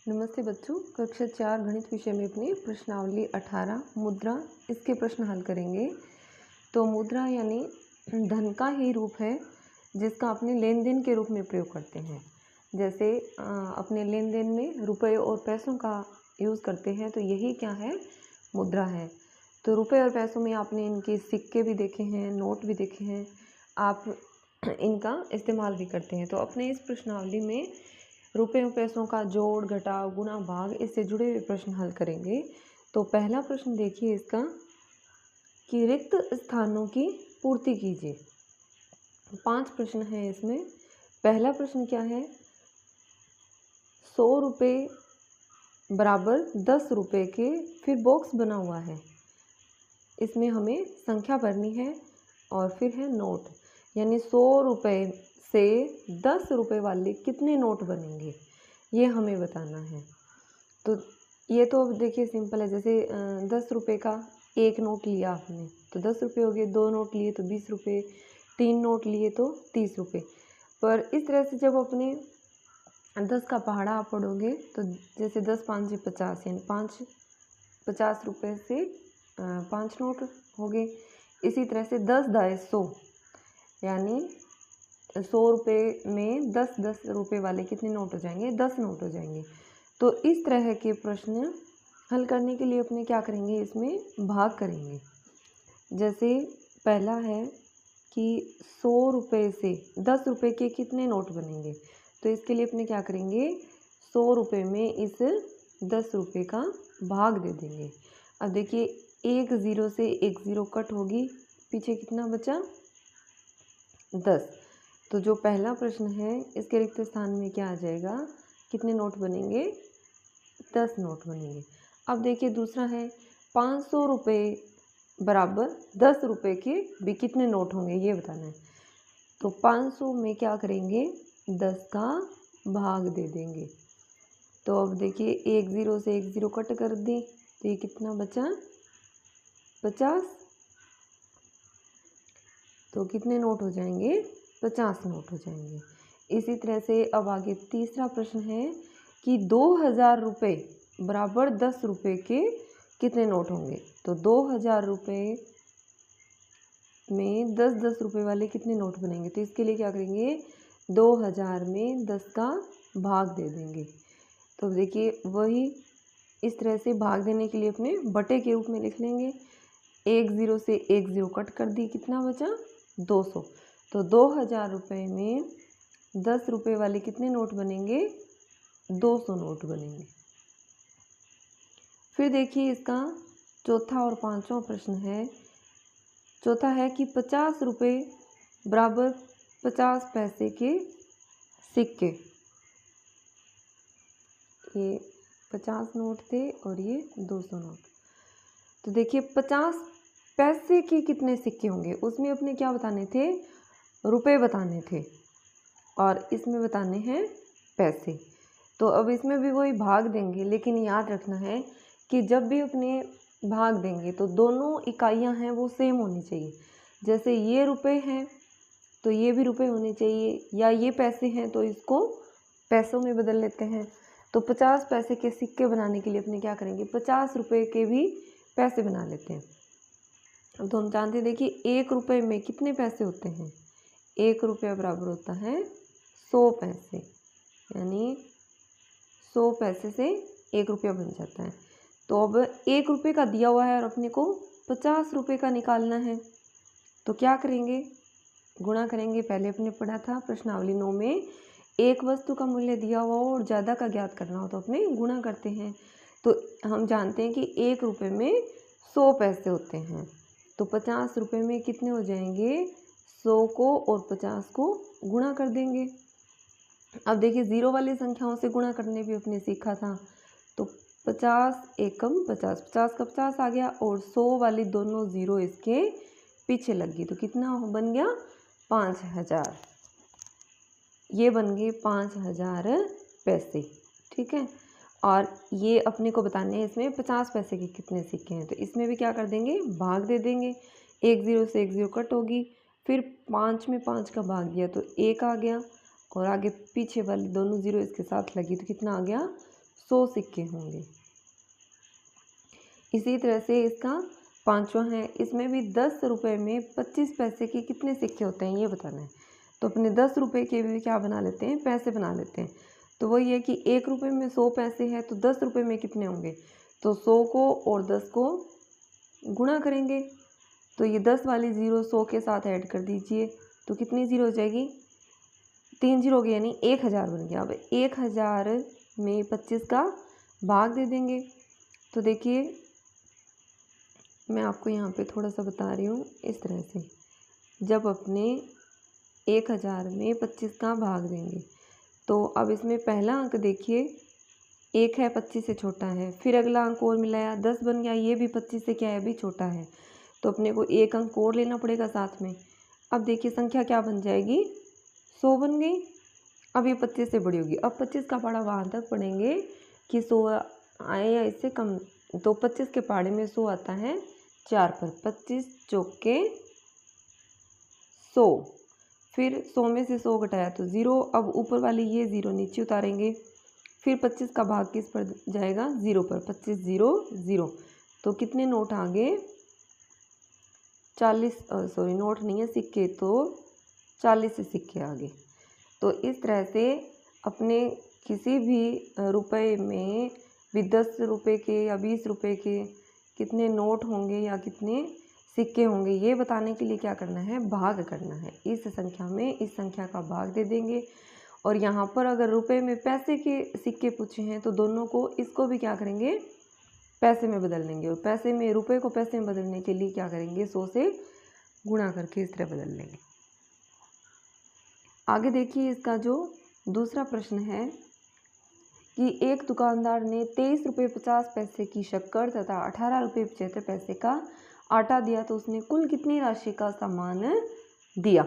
नमस्ते बच्चों, कक्षा 4 गणित विषय में अपनी प्रश्नावली 18 मुद्रा इसके प्रश्न हल करेंगे। तो मुद्रा यानी धन का ही रूप है जिसका अपने लेन देन के रूप में प्रयोग करते हैं। जैसे अपने लेन देन में रुपए और पैसों का यूज़ करते हैं, तो यही क्या है, मुद्रा है। तो रुपए और पैसों में आपने इनके सिक्के भी देखे हैं, नोट भी देखे हैं, आप इनका इस्तेमाल भी करते हैं। तो अपने इस प्रश्नावली में रुपए और पैसों का जोड़, घटाव, गुणा, भाग इससे जुड़े हुए प्रश्न हल करेंगे। तो पहला प्रश्न देखिए इसका कि रिक्त स्थानों की पूर्ति कीजिए। 5 प्रश्न हैं इसमें। पहला प्रश्न क्या है, 100 रुपये बराबर 10 रुपये के, फिर बॉक्स बना हुआ है, इसमें हमें संख्या भरनी है और फिर है नोट, यानी 100 रुपये से 10 रुपये वाले कितने नोट बनेंगे, ये हमें बताना है। तो ये तो अब देखिए सिंपल है। जैसे 10 रुपये का एक नोट लिया आपने तो 10 रुपये हो गए, 2 नोट लिए तो 20 रुपये, 3 नोट लिए तो 30 रुपये। पर इस तरह से जब अपने 10 का पहाड़ा आप पढ़ोगे तो जैसे 10 5 50, यानी 50 रुपये से 5 नोट हो गए। इसी तरह से 10 दाए 100, यानी 100 रुपये में 10 रुपये वाले कितने नोट हो जाएंगे, 10 नोट हो जाएंगे। तो इस तरह के प्रश्न हल करने के लिए अपने क्या करेंगे, इसमें भाग करेंगे। जैसे पहला है कि 100 रुपये से 10 रुपये के कितने नोट बनेंगे, तो इसके लिए अपने क्या करेंगे, 100 रुपये में इस 10 रुपये का भाग दे देंगे। अब देखिए एक ज़ीरो से एक ज़ीरो कट होगी, पीछे कितना बचा, 10। तो जो पहला प्रश्न है इसके रिक्त स्थान में क्या आ जाएगा, कितने नोट बनेंगे, 10 नोट बनेंगे। अब देखिए दूसरा है 500 रुपये बराबर 10 रुपये के भी कितने नोट होंगे, ये बताना है। तो 500 में क्या करेंगे, 10 का भाग दे देंगे। तो अब देखिए एक ज़ीरो से एक ज़ीरो कट कर दी, तो ये कितना बचा, 50। तो कितने नोट हो जाएंगे, 50 नोट हो जाएंगे। इसी तरह से अब आगे तीसरा प्रश्न है कि 2000 रुपये बराबर 10 रुपये के कितने नोट होंगे। तो 2000 रुपये में 10 रुपये वाले कितने नोट बनेंगे, तो इसके लिए क्या करेंगे, 2000 में 10 का भाग दे देंगे। तो देखिए वही इस तरह से भाग देने के लिए अपने बटे के रूप में लिख लेंगे। एक ज़ीरो से एक ज़ीरो कट कर दी, कितना बचा, 200। तो 2000 रुपये में 10 रुपये वाले कितने नोट बनेंगे, 200 नोट बनेंगे। फिर देखिए इसका चौथा और पांचवा प्रश्न है। चौथा है कि 50 रुपये बराबर 50 पैसे के सिक्के, ये 50 नोट थे और ये 200 नोट। तो देखिए 50 पैसे के कितने सिक्के होंगे, उसमें अपने क्या बताने थे, रुपए बताने थे, और इसमें बताने हैं पैसे। तो अब इसमें भी वही भाग देंगे, लेकिन याद रखना है कि जब भी अपने भाग देंगे तो दोनों इकाइयां हैं वो सेम होनी चाहिए। जैसे ये रुपए हैं तो ये भी रुपए होने चाहिए, या ये पैसे हैं तो इसको पैसों में बदल लेते हैं। तो 50 पैसे के सिक्के बनाने के लिए अपने क्या करेंगे, 50 रुपये के भी पैसे बना लेते हैं। अब तो हम जानते हैं, देखिए 1 रुपये में कितने पैसे होते हैं, 1 रुपया बराबर होता है 100 पैसे, यानी 100 पैसे से 1 रुपया बन जाता है। तो अब 1 रुपये का दिया हुआ है और अपने को 50 रुपये का निकालना है, तो क्या करेंगे, गुणा करेंगे। पहले अपने पढ़ा था प्रश्नावली 9 में, एक वस्तु का मूल्य दिया हुआ हो और ज़्यादा का ज्ञात करना हो तो अपने गुणा करते हैं। तो हम जानते हैं कि 1 रुपये में 100 पैसे होते हैं, तो 50 रुपये में कितने हो जाएंगे, 100 को और 50 को गुणा कर देंगे। अब देखिए ज़ीरो वाली संख्याओं से गुणा करने भी अपने सीखा था। तो 50 एकम 50, 50 का 50 आ गया और 100 वाली दोनों ज़ीरो इसके पीछे लग गई, तो कितना बन गया, 5000। ये बन गए 5000 पैसे, ठीक है। और ये अपने को बताने हैं इसमें 50 पैसे के कितने सिक्के हैं, तो इसमें भी क्या कर देंगे, भाग दे देंगे। एक ज़ीरो से एक ज़ीरो कट होगी, फिर 5 में 5 का भाग दिया तो 1 आ गया, और आगे पीछे वाली दोनों ज़ीरो इसके साथ लगी तो कितना आ गया, 100 सिक्के होंगे। इसी तरह से इसका 5वां है, इसमें भी 10 रुपये में 25 पैसे के कितने सिक्के होते हैं ये बताना है। तो अपने 10 रुपये के भी क्या बना लेते हैं, पैसे बना लेते हैं। तो वही है कि 1 रुपये में 100 पैसे हैं, तो 10 रुपये में कितने होंगे, तो 100 को और 10 को गुणा करेंगे। तो ये 10 वाली ज़ीरो 100 के साथ ऐड कर दीजिए, तो कितनी ज़ीरो हो जाएगी, 3 ज़ीरो हो गया, यानी 1000 बन गया। अब 1000 में 25 का भाग दे देंगे। तो देखिए मैं आपको यहाँ पे थोड़ा सा बता रही हूँ, इस तरह से जब अपने 1000 में 25 का भाग देंगे, तो अब इसमें पहला अंक देखिए 1 है, 25 से छोटा है, फिर अगला अंक और मिलाया 10 बन गया, ये भी 25 से क्या है, अभी छोटा है, तो अपने को एक अंक और लेना पड़ेगा साथ में। अब देखिए संख्या क्या बन जाएगी, 100 बन गई। अब ये 25 से बड़ी होगी। अब 25 का पहाड़ा वहाँ तक पढ़ेंगे कि 100 आए या इससे कम, तो 25 के पहाड़े में 100 आता है 4 पर, 25 चौके 100, फिर 100 में से 100 घटाया तो 0। अब ऊपर वाली ये 0 नीचे उतारेंगे, फिर 25 का भाग किस पर जाएगा, 0 पर, 25 0 0, तो कितने नोट आ गए, 40, सॉरी नोट नहीं है सिक्के, तो 40 से सिक्के आ गए। तो इस तरह से अपने किसी भी रुपए में भी 10 रुपये के या 20 रुपये के कितने नोट होंगे या कितने सिक्के होंगे, ये बताने के लिए क्या करना है, भाग करना है। इस संख्या में इस संख्या का भाग दे देंगे। और यहाँ पर अगर रुपए में पैसे के सिक्के पूछे हैं तो दोनों को, इसको भी क्या करेंगे, पैसे में बदल लेंगे। और पैसे में, रुपए को पैसे में बदलने के लिए क्या करेंगे, 100 से गुणा करके इस तरह बदल लेंगे। आगे देखिए इसका जो दूसरा प्रश्न है कि एक दुकानदार ने 23 रुपये 50 पैसे की शक्कर तथा 18 रुपये 75 पैसे का आटा दिया, तो उसने कुल कितनी राशि का सामान दिया।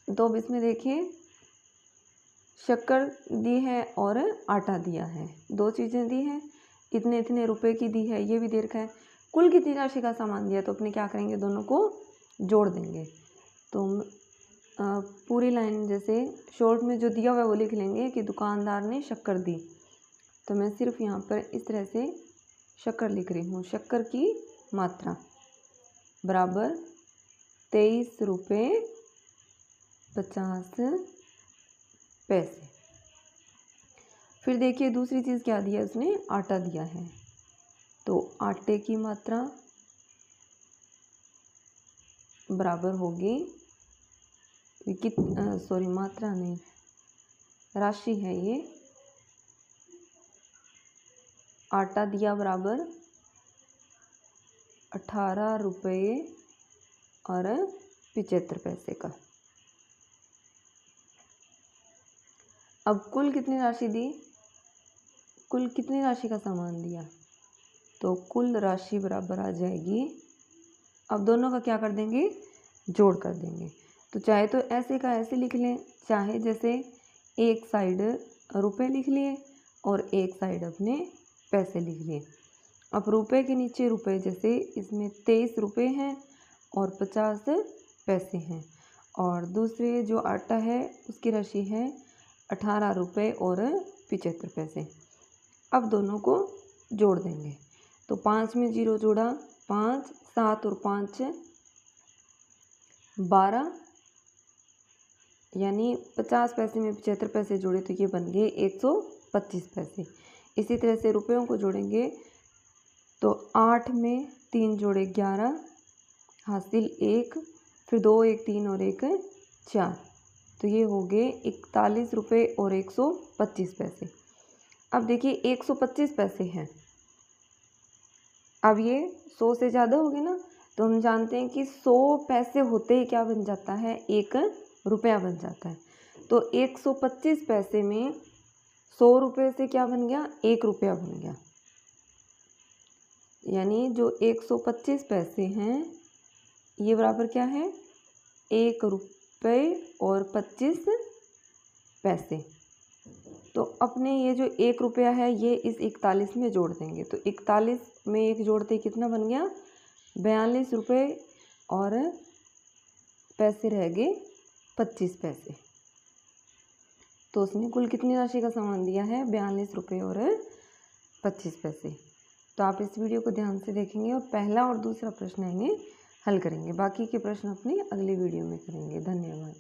तो अब इसमें देखिए शक्कर दी है और आटा दिया है, दो चीज़ें दी हैं, इतने इतने रुपए की दी है, ये भी दे रखा है, कुल कितनी राशि का सामान दिया, तो अपने क्या करेंगे, दोनों को जोड़ देंगे। तो पूरी लाइन जैसे शॉर्ट में जो दिया हुआ है वो लिख लेंगे कि दुकानदार ने शक्कर दी। तो मैं सिर्फ यहाँ पर इस तरह से शक्कर लिख रही हूँ, शक्कर की मात्रा बराबर 23 रुपये 50 पैसे। फिर देखिए दूसरी चीज़ क्या दिया, उसने आटा दिया है, तो आटे की मात्रा बराबर होगी सॉरी मात्रा नहीं, राशि है ये, आटा दिया बराबर 18 रुपये और 75 पैसे का। अब कुल कितनी राशि दी, कुल कितनी राशि का सामान दिया, तो कुल राशि बराबर आ जाएगी, अब दोनों का क्या कर देंगे, जोड़ कर देंगे। तो चाहे तो ऐसे का ऐसे लिख लें, चाहे जैसे एक साइड रुपए लिख लिए और एक साइड अपने पैसे लिख लिए। अब रुपए के नीचे रुपए, जैसे इसमें 23 रुपये हैं और 50 पैसे हैं, और दूसरे जो आटा है उसकी राशि है 18 रुपये और 75 पैसे। अब दोनों को जोड़ देंगे, तो 5 में 0 जोड़ा 5, 7 और 5 12, यानी 50 पैसे में 75 पैसे जोड़े तो ये बन गए 125 पैसे। इसी तरह से रुपयों को जोड़ेंगे तो 8 में 3 जोड़े 11, हासिल 1, फिर 2 1 3 और 1 4, तो ये हो गए 41 रुपये और 125 पैसे। अब देखिए 125 पैसे हैं, अब ये 100 से ज़्यादा हो गए ना, तो हम जानते हैं कि 100 पैसे होते ही क्या बन जाता है, 1 रुपया बन जाता है। तो 125 पैसे में 100 रुपये से क्या बन गया, 1 रुपया बन गया, यानी जो 125 पैसे हैं ये बराबर क्या है, 1 रुपये और 25 पैसे। तो अपने ये जो 1 रुपया है ये इस 41 में जोड़ देंगे, तो 41 में 1 जोड़ते कितना बन गया, 42 रुपये और पैसे रह गए 25 पैसे। तो उसने कुल कितनी राशि का सामान दिया है? 42 रुपये और 25 पैसे। तो आप इस वीडियो को ध्यान से देखेंगे और पहला और दूसरा प्रश्न इन्हें हल करेंगे। बाकी के प्रश्न अपनी अगली वीडियो में करेंगे। धन्यवाद।